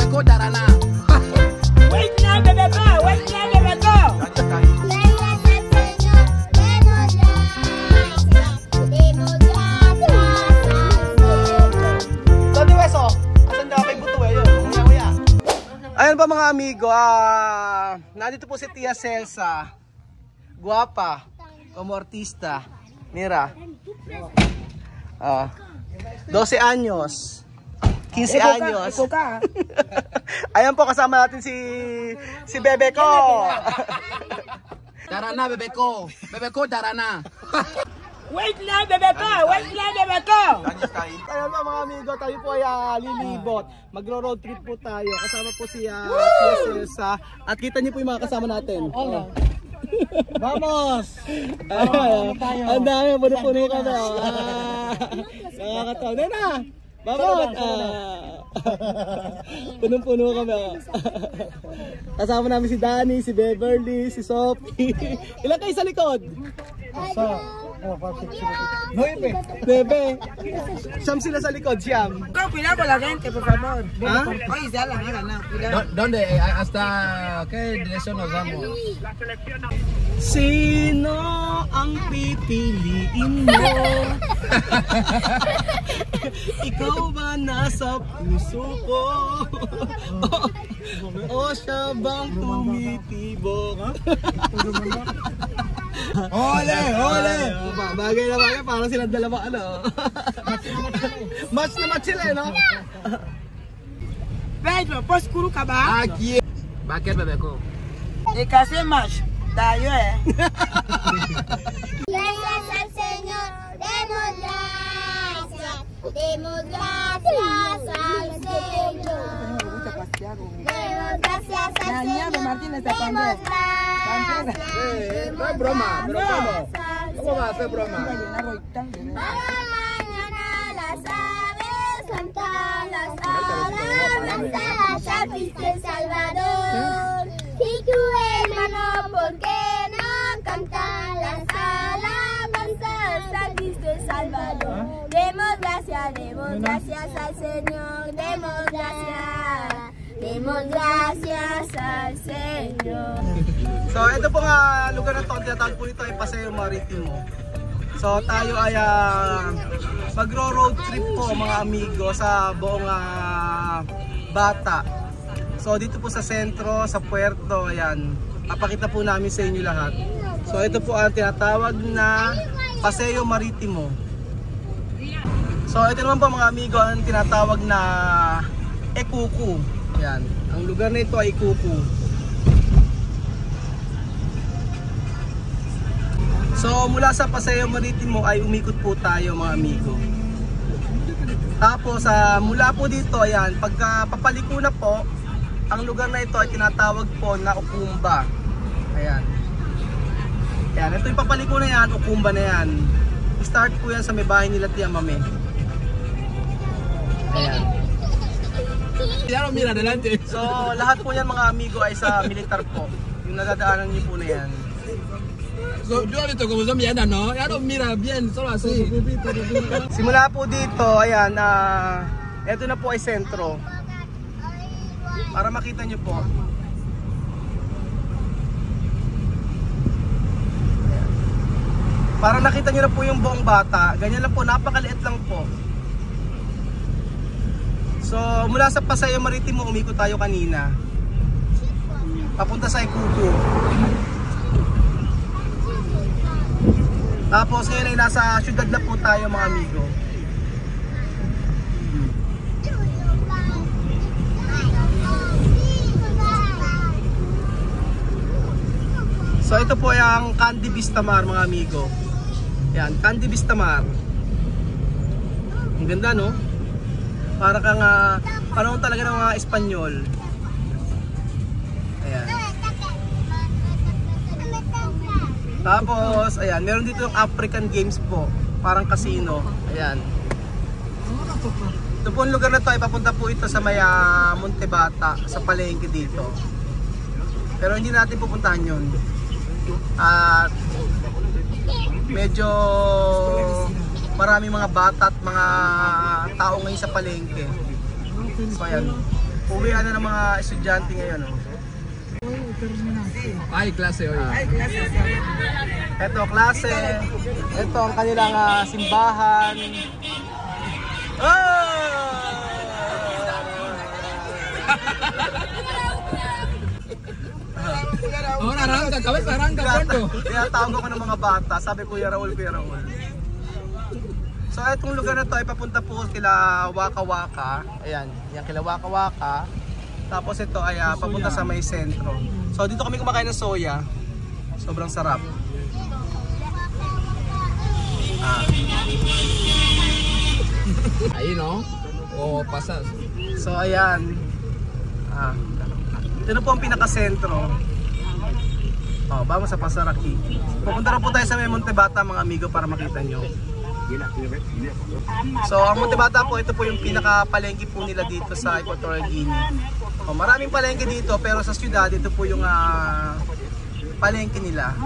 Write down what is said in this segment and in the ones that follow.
Bebeko Darana. Wait na, Bebeko! Wait na, Bebeko! Ayan pa mga amigo, nandito po si Tia Celsa, guwapa, como artista, mira, 12 anyos, 15 anyos. Ayan po, kasama natin si Bebeko. Darana Bebeko. Bebeko Darana. Wait na, Bebeko! Wait na, Bebeko! Ayan po mga amigo, tayo po ay lilibot. Magro-road trip po tayo. Kasama po si Tia Celsa. At kita niyo po yung mga kasama natin. Vamos! Ang dami, puno-puno kami. Nakakatawa. Nena! Vamos! Punong-puno kami. Kasama namin si Danny, si Beverly, si Sophie. Ilan kayo sa likod? Bebe. Siyam sila sa likod, siyam. Cuidado con la gente, por favor. ¿Ah? Oye, ya la gana, cuidado. ¿Dónde? ¿Hasta qué dirección nos vamos? Sino ang pipiliin mo? Ikaw ba nasa puso ko? O siya bang tumitibok? Ole, ole. Bagay na bagay, parang silang dalawa ano. Match na match sila eh, no? Pedro, pos kuru ka ba? Aquí. Bakit Bebeko? Kasi match. Tayo eh. Gracias al Señor, demos gracias. Demos gracias al Señor. Demos gracias al Señor. Demos gracias. No es broma, pero ¿cómo? ¿Cómo va a ser broma? Para mañana las aves cantan las alabanzas a Cristo el Salvador. Y tu hermano, ¿por qué no cantan las alabanzas a Cristo el Salvador? Demos gracias al Señor, demos gracias al Señor. So ito po nga lugar na to, ang tinatawag po nito ay Paseo Maritimo. So tayo ay magro-road trip po mga amigo sa buong Bata. So dito po sa sentro, sa puerto, ayan. Papakita po namin sa inyo lahat. So ito po ang tinatawag na Paseo Maritimo. So ito naman po mga amigo ang tinatawag na Ekuku. Ayan. Ang lugar na ito ay Ekuku. So mula sa Paseo Maritimo ay umikot po tayo mga amigo. Tapos mula po dito, ayan, pagka papaliko na po, ang lugar na ito ay tinatawag po na Ukumba. Ayan. Ayan, ito yung papaliko na yan, Ukumba na yan. Start po yan sa may bahay nila Tia Mame. Ayan. So lahat po yan mga amigo ay sa militar po. Yung nadadaanan niyo po na yan. Yo he visto como son vianas, ¿no? Ya no mira bien, solo así. Simula po dito, ayan, ito na po ay sentro. Para makita nyo po. Ayan. Para nakita nyo na po yung buong Bata. Ganyan lang po, napakaliit lang po. So mula sa Paseo Maritimo, umikot tayo kanina. Papunta sa Ekuku. Tapos ngayon ay nasa syudad na po tayo mga amigo. So ito po ay ang Candy Vistamar mga amigo. Yan, Candy Vistamar. Ang ganda no? Para kang panahon talaga ng mga Espanyol. Ayan. Tapos, ayan, meron dito yung African Games po, parang casino. Ayan. Ito po ang lugar na to ay papunta po ito sa may Montebata, sa palengke dito. Pero hindi natin pupuntahan yun. At medyo maraming mga bata at mga tao ngayon sa palengke. So ayan. Uwian na ng mga estudyante ngayon. Oh. Ay, klase oy. Ito klase, ito ang kanilang simbahan. Oh, narangka, kawes narangka bondo. Tinatawag ako ng mga bata, sabi Kuya Raul, Kuya Raul. So itong lugar na to ay papunta po kila Waka Waka. Ayan, yan kila Waka Waka. Tapos ito ay papunta sa may sentro. So dito kami kumakain ng soya. Sobrang sarap. Ayun no. Oh, pasas. So ayan. Ito po ang pinaka-sentro. Oh, vamos sa Pasaraki. Pupunta na po tayo sa may Montebata mga amigo para makita nyo. So ang Montebata po, ito po yung pinaka-palengke po nila dito sa Equatorial Guinea. Oh, maraming palengke dito pero sa siyudad ito po yung palengke nila.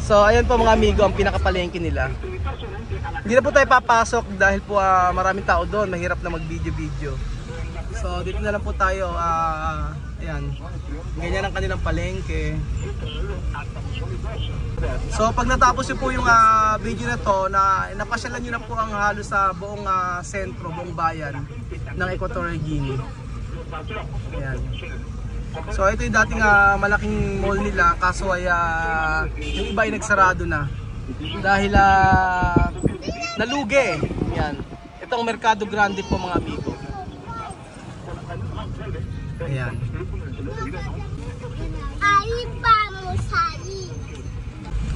So ayan po mga amigo ang pinaka-palengke nila. Hindi na po tayo papasok dahil po maraming tao doon, mahirap na mag-video-video. So dito na lang po tayo, ayan, ganyan ang kanilang palengke. So pag natapos nyo po yung video na to, napasyalan nyo na po ang halos sa buong sentro, buong bayan ng Equatorial Guinea. Ayan. So ito yung dating malaking mall nila, kaso ay yung iba ay nagsarado na. Dahil nalugi. Yan. Itong Mercado Grande po mga amigo. Ayan. Ahí vamos ahí.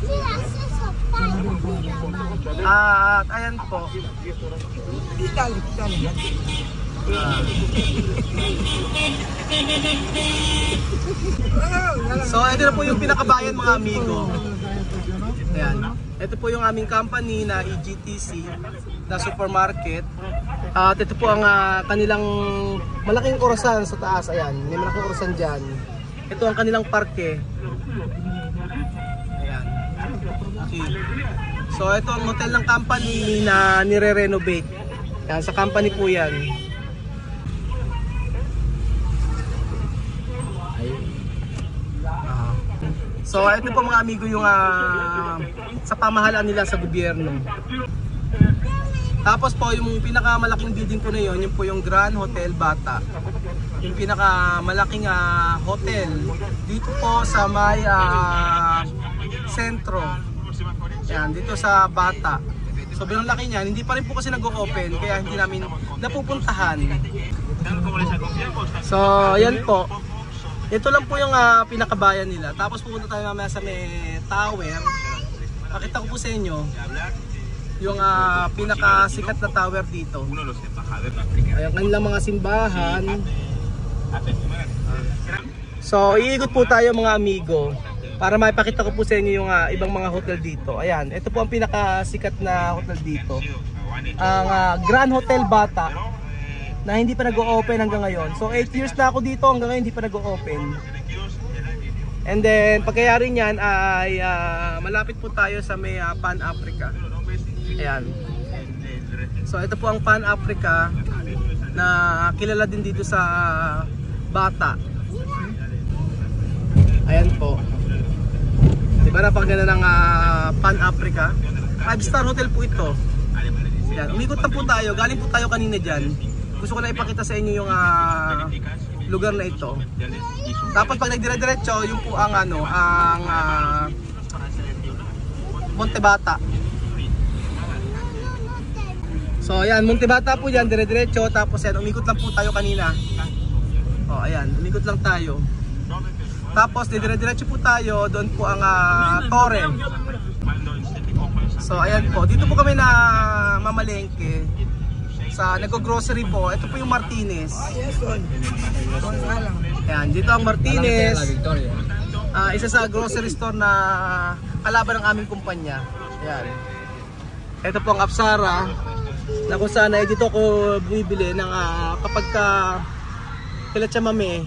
Mira, ese sofá. At ayan po. So ito na po yung pinakabayan mga amigo. Ayan. Ito po yung aming company na EGTC na supermarket. At ito po ang kanilang malaking orasan sa taas. Ayan, may malaking orasan dyan. Ito ang kanilang parke. Ayan. Okay. So ito ang hotel ng company na nire-renovate. Ayan, sa company po yan. So ito po mga amigo yung sa pamahalaan nila sa gobyerno. Tapos po yung pinakamalaking building po na yun, yun po yung Grand Hotel Bata. Yung pinakamalaking hotel dito po sa may sentro. Yan, dito sa Bata. Sobrang laki niyan, hindi pa rin po kasi nag-o-open kaya hindi namin napupuntahan. So yan po. Ito lang po yung pinakabayan nila. Tapos pupunta tayo mamaya sa may tower. Pakita ko po sa inyo yung pinakasikat na tower dito. Ayun, kanilang mga simbahan. So iikot po tayo mga amigo para maipakita ko po sa inyo yung ibang mga hotel dito. Ayan, ito po ang pinakasikat na hotel dito. Ang Grand Hotel Bata na hindi pa nag-o-open hanggang ngayon. So 8 years na ako dito, hanggang ngayon hindi pa nag-o-open. And then pagkayari niyan ay malapit po tayo sa may Pan Africa. Ayan. So ito po ang Pan Africa na kilala din dito sa Bata. Ayan po. Diba napakaganda ng Pan Africa? 5-star hotel po ito. Ayan. Umikot na po tayo, galing po tayo kanina dyan. Gusto ko na ipakita sa inyo yung lugar na ito. Tapos pag nagdire-diretso, yung po ang Montebata. So ayan, Montebata po yan, dire-diretso. Tapos yan, umikot lang po tayo kanina. O ayan, umikot lang tayo. Tapos dire-diretso po tayo, doon po ang Torre. So ayan po, dito po kami na mamalengke. Sa naggo-grocery po, ito po yung Martinez. Ayan, dito ang Martinez. Isa sa grocery store na kalaban ng aming kumpanya. Ayan. Ito po ang Apsara na kung saan ay dito ko bibili ng kapag kila chamame.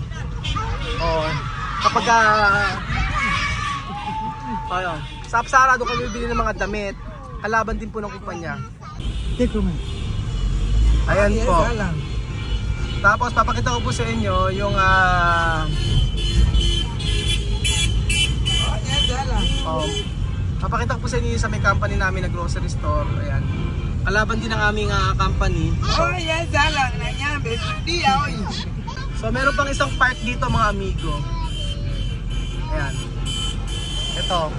Kapag ayun, sa Apsara doon kami bibili ng mga damit. Kalaban din po ng kumpanya. Ayan po. Tapos papakita ko po sa inyo yung papakita ko po sa inyo sa may company namin na grocery store. Ayan. Kalaban din ng aming company. So meron pang isang park dito mga amigo. Ayan. Ito.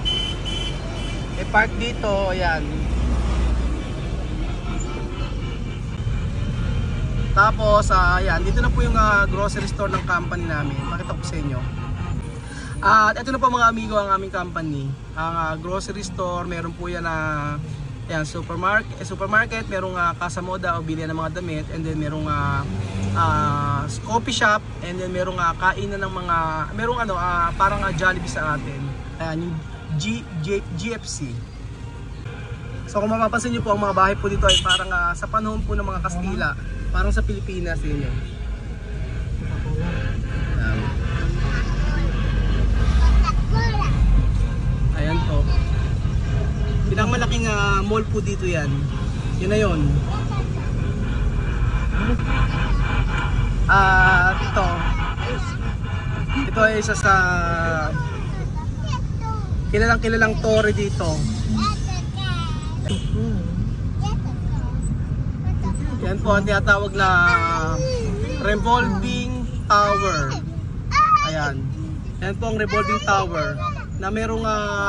May park dito. Ayan. Tapos, ayan, dito na po yung grocery store ng company namin. Pakita ko sa inyo. At ito na po mga amigo ang aming company. Ang grocery store, meron po yan na ayan, supermarket, merong Casa Moda o bilihan ng mga damit, and then merong coffee shop, and then merong kainan ng mga, merong parang Jollibee sa atin. Ayan, yung GFC. So kung mapapansin nyo po, ang mga bahay po dito ay parang sa panahon po ng mga Kastila. Parang sa Pilipinas din yun. Ayan po. Pinakamalaking mall po dito yan. Yun na yun. Ito ay isa sa kilalang tore dito. Yan po ang tinatawag na revolving tower. Ayan. Yan po ang revolving tower na merong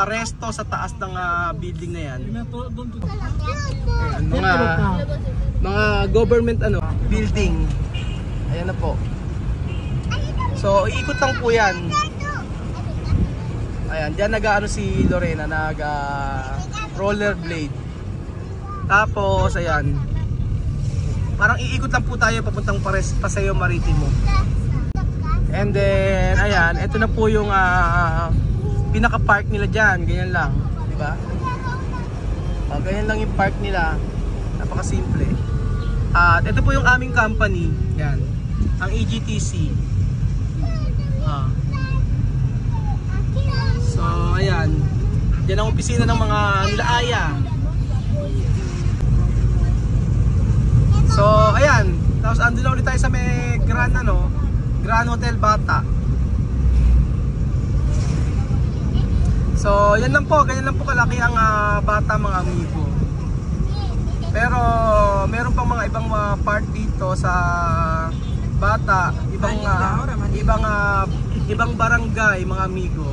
resto sa taas ng building na yan. Ayan, mga government building. Ayan na po. So iikot lang po yan. Ayan, diyan nag-aano si Lorena, rollerblade. Tapos ayan. Parang iikot lang po tayo papuntang Paseo Maritimo. And then, ayan, ito na po yung pinaka-park nila dyan. Ganyan lang, di ba? Ganyan lang yung park nila. Napaka-simple. At ito po yung aming company. Yan, ang EGTC. So, ayan. Yan ang opisina ng mga nilaaya. So, ayan. Tapos andun na ulit tayo sa may Grand Hotel Bata. So, yan lang po. Ganyan lang po kalaki ang Bata mga amigo. Pero, meron pang mga ibang part dito sa Bata. Ibang barangay mga amigo.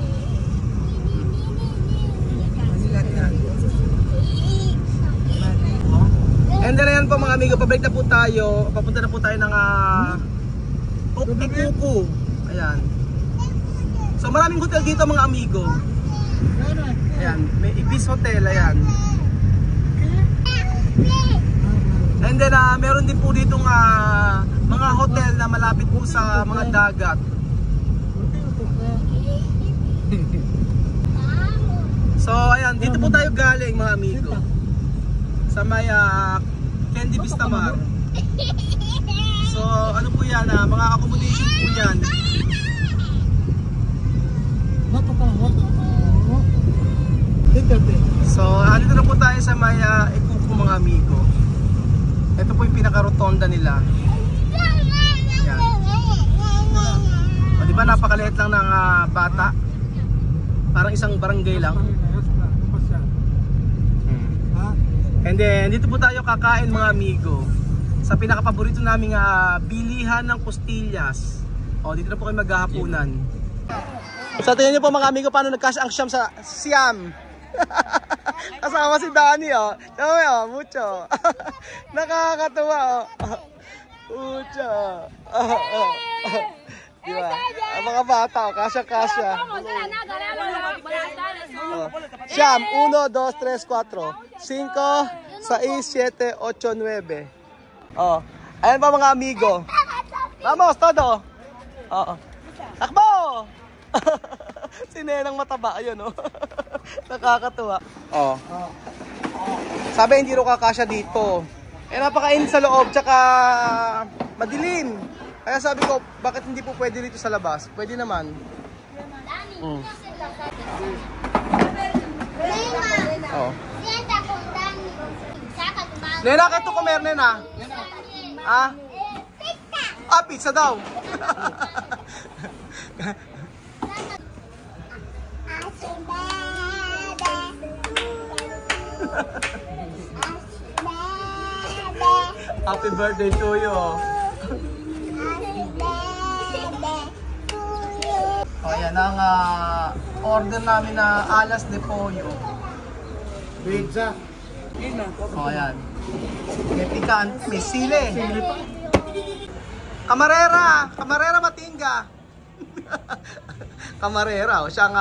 And then ayan po mga amigo, pabalik na po tayo. Papunta na po tayo ng Kuku. Ayan. So maraming hotel dito mga amigo. Ayan, may Ibis Hotel, ayan. And then meron din po ditong mga hotel na malapit po sa mga dagat. So ayan, dito po tayo galing mga amigo. Sa may Candy Vistamar. So ano po yan, mga accommodation po yan. So dito na po tayo sa may Kuku mga amigo. Ito po yung pinaka-rotonda nila. Yan. O diba napakaliit lang ng Bata. Parang isang barangay lang. And then dito po tayo kakain mga amigo sa pinaka-paborito naming bilihan ng Costillas. O dito na po kayo maghahapunan. So tingnan niyo po mga amigo paano nagkasya ang Siam sa Siam. Kasama si Danny mucho. Nakakatuwa mucho. Diba? Ang mga bata, kasya-kasya. Siam, 1, 2, 3, 4, 5, 6, 7, 8, 9. Ayan pa mga amigo. Vamos, todo. Takbo! Si Nenang mataba, ayun Nakakatuwa. Sabi hindi ro kakasya dito. Napakainit sa loob, tsaka madilim. Kaya sabi ko, bakit hindi po pwede dito sa labas? Pwede naman. Nena, kato comer, nena. Ah? Ah, pizza daw. Happy birthday to you. O, yan ang order namin na alas de pollo. Pizza. O, yan. May pikaan, may sili. Kamarera! Kamarera Matinga! Kamarera, o siyang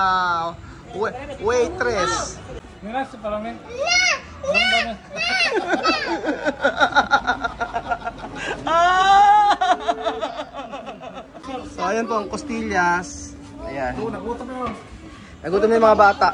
waitress. Gracias para mí. So, ayan po ang costillas. Ayan. Nagutom na yung mga bata.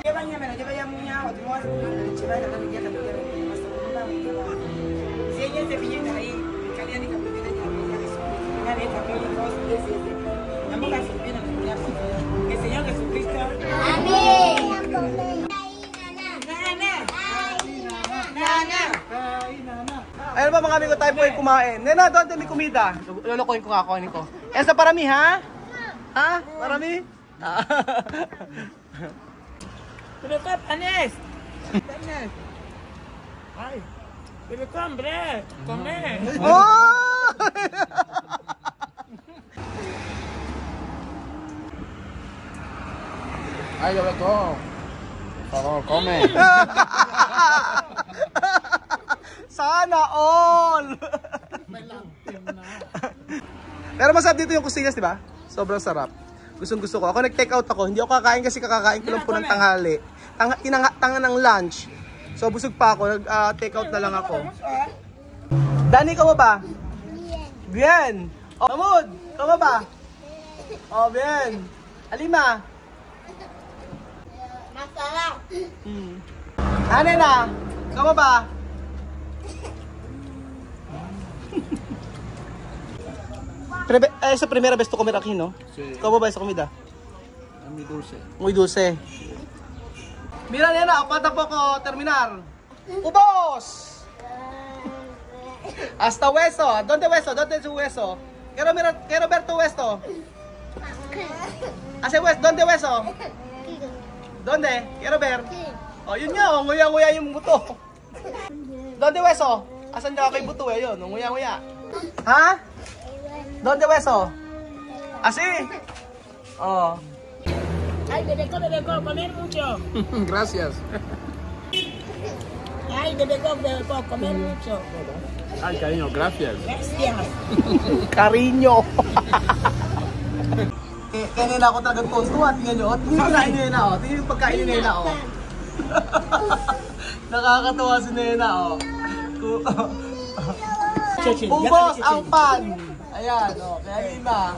Ayun ba mga amigo, tayo po ay kumain. Nena, doon din may kumida. Lolokohin ko nga, kunin ko. Esa, parami ha? Ha? Parami? Pero ka, panes! Panes! Ay! Pero ka, hombre! Come! Oh! Ay, yo ko. Por favor, come. Sana all! Pero masarap dito yung costillas, di ba? Sobrang sarap. Gustong gusto ko. Ako nag-take out ako. Hindi ako kakain kasi kakakain ko lang po ng tanghali. Tanga ng lunch. So busog pa ako. Nag-take out na lang ako. Dani, ikaw ba? Bien. Oh, Amud, ikaw ba? Oh, bien. Alima. Masarap. Ane na, ikaw ba? Sa primera vez to comer aquí, no? Sí. ¿Cómo va esa comida? Muy dulce. Muy dulce. Mira, nena, pata po ko terminar. ¡Ubos! Hasta hueso. ¿Dónde hueso? ¿Dónde es su hueso? Quiero ver tu hueso. Hace hueso. ¿Dónde hueso? ¿Dónde? Quiero ver. Oh, yun nga. Oh, nguya-nguya yung buto. ¿Dónde hueso? Asan ka kay buto eh? Yun. Nguya-nguya. Ha? ¿Dónde hueso? ¿Así? Oh. Ay, bebé, comer mucho. Gracias. Ay, bebé, comer mucho. Ay, cariño, gracias. Gracias. Cariño. Kaya nila ako talagang tonto at tingnan nyo. Tingnan yung pagkain ni Nena, oh. Tingnan yung pagkain ni Nena, oh. Nakakatawa si Nena, oh. Ubos ang pan. Ayan, oh. Kaya Nena.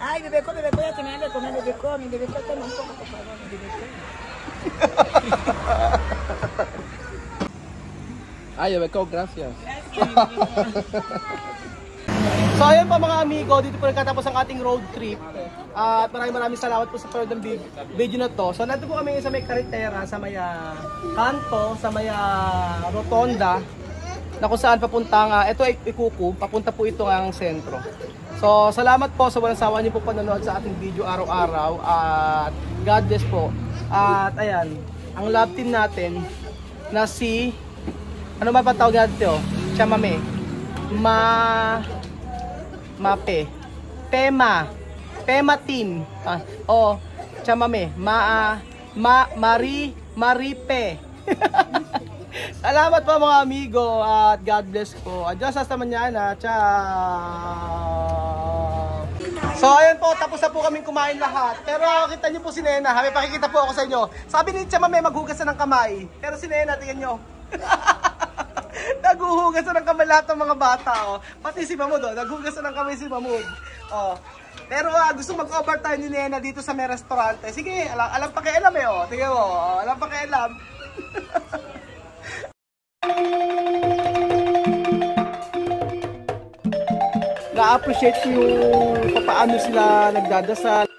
Ay, bebé, ya te me han de comer, bebé, come un poco, por favor, bebé, come. Ay, yo beco, gracias. So ayun po mga amigo, dito po nagkatapos ang ating road trip. At maraming salamat po sa third video na to. So nandito po kami sa may karitera, sa may kanto, sa may rotonda, na kung saan papunta ito ay Ikuku, papunta po ito ang sentro. So salamat po sa walang sawa niyo po panonood sa ating video araw-araw. At God bless po. At ayan, ang love team natin na si, ano ba patawag natin ito? Chamame. Mape. Pema team. Chamame. Maripe. Salamat po mga amigo at God bless po. Adios hasta mañana. Ciao. So ayun po, tapos na po kaming kumain lahat. Pero kita niyo po si Nena, may pakikita po ako sa inyo. Sabi ni Chamame maghugas na ng kamay. Pero si Nena, tingnan niyo. Naghuhugas na ng kamay lahat ng mga bata, oh. Pati si Mamud, oh. Naghugas na ng kamay si Mamud. Oh. Pero gusto mag-overtime ni Nena dito sa may restaurante. Sige, alam pakialam eh, oh. Tingnan mo, oh. Alam pakialam. Na-appreciate ko yung paano sila nagdadasal.